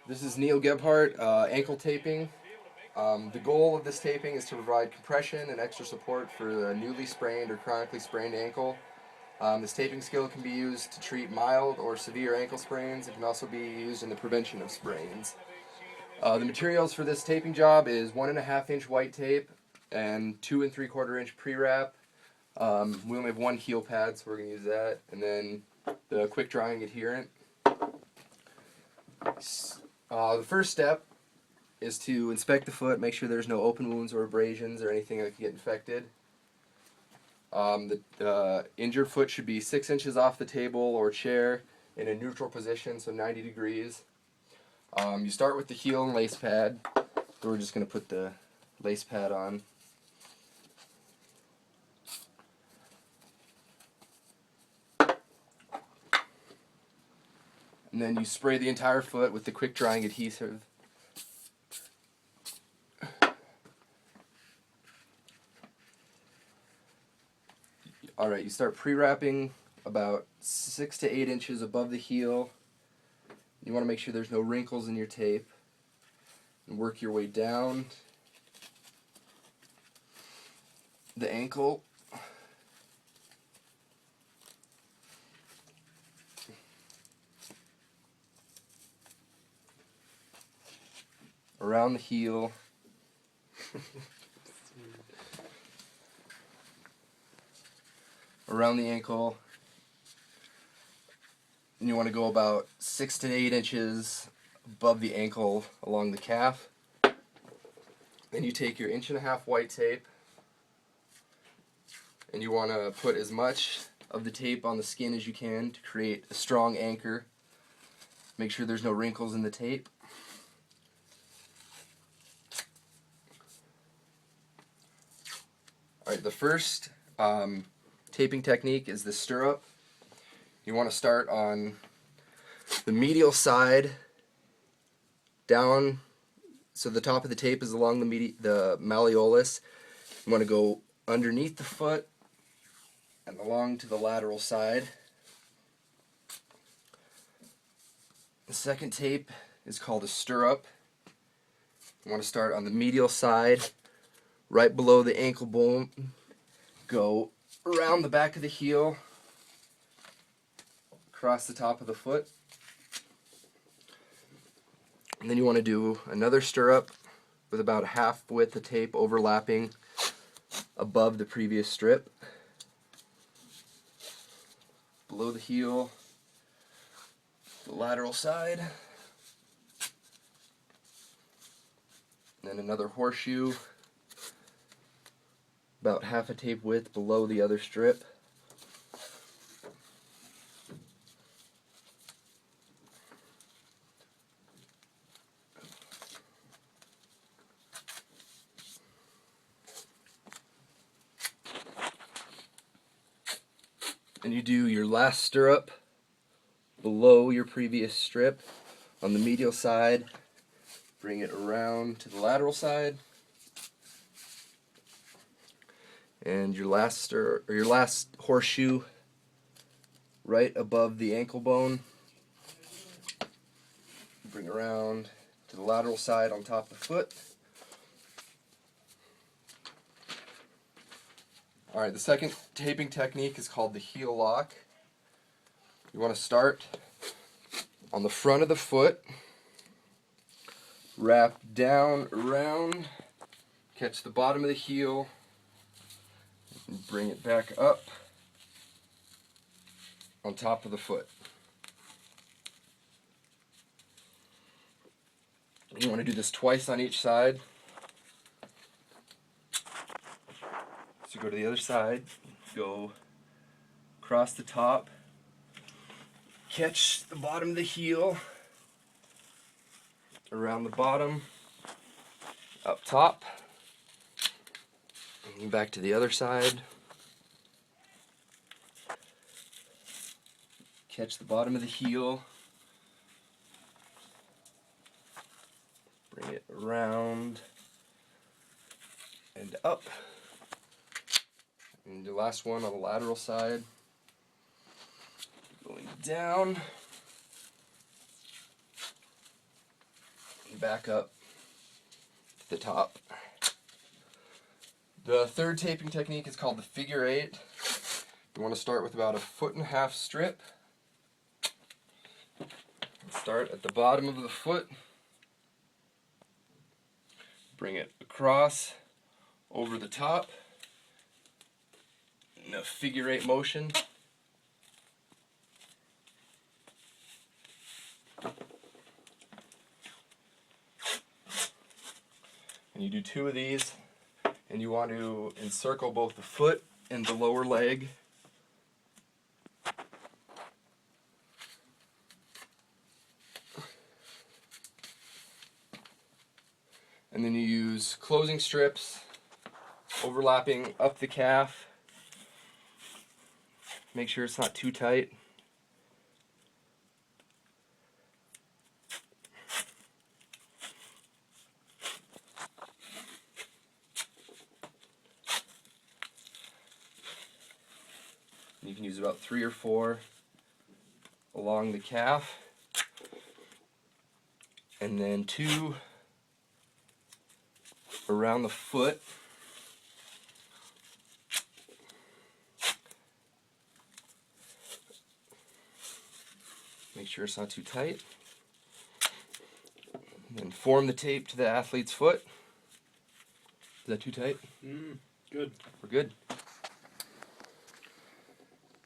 This is Neil Gebhardt, ankle taping. The goal of this taping is to provide compression and extra support for a newly sprained or chronically sprained ankle. This taping skill can be used to treat mild or severe ankle sprains. It can also be used in the prevention of sprains. The materials for this taping job is 1.5-inch white tape and 2 3/4-inch pre-wrap. We only have one heel pad, so we're going to use that. And then the quick drying adherent. The first step is to inspect the foot, make sure there's no open wounds or abrasions or anything that can get infected. The injured foot should be 6 inches off the table or chair in a neutral position, so 90 degrees. You start with the heel and lace pad. So we're just going to put the lace pad on. And then you spray the entire foot with the quick drying adhesive. Alright, you start pre-wrapping about 6 to 8 inches above the heel. You want to make sure there's no wrinkles in your tape. And work your way down the ankle. Around the heel. Around the ankle. And you want to go about 6 to 8 inches above the ankle along the calf. Then you take your 1.5-inch white tape and you want to put as much of the tape on the skin as you can to create a strong anchor. Make sure there's no wrinkles in the tape. Alright, the first taping technique is the stirrup. You want to start on the medial side down, so the top of the tape is along the malleolus. You want to go underneath the foot and along to the lateral side. The second tape is called a stirrup. You want to start on the medial side, right below the ankle bone, go around the back of the heel, across the top of the foot. And then you want to do another stirrup with about a half width of tape overlapping above the previous strip. Below the heel, the lateral side. And then another horseshoe, about half a tape width below the other strip. And you do your last stirrup below your previous strip on the medial side. Bring it around to the lateral side. And your last horseshoe right above the ankle bone. Bring around to the lateral side on top of the foot. Alright, the second taping technique is called the heel lock. You want to start on the front of the foot, wrap down around, catch the bottom of the heel, and bring it back up on top of the foot. You want to do this twice on each side. So go to the other side, go across the top, catch the bottom of the heel, around the bottom, up top, and back to the other side. Catch the bottom of the heel, bring it around and up. And the last one on the lateral side, going down back up to the top. The third taping technique is called the figure 8. You want to start with about a 1.5 foot strip. Start at the bottom of the foot. Bring it across over the top in a figure 8 motion. And you do 2 of these, and you want to encircle both the foot and the lower leg. And then you use closing strips overlapping up the calf. Make sure it's not too tight. You can use about 3 or 4 along the calf, and then 2 around the foot. Make sure it's not too tight. And then form the tape to the athlete's foot. Is that too tight? Good. We're good.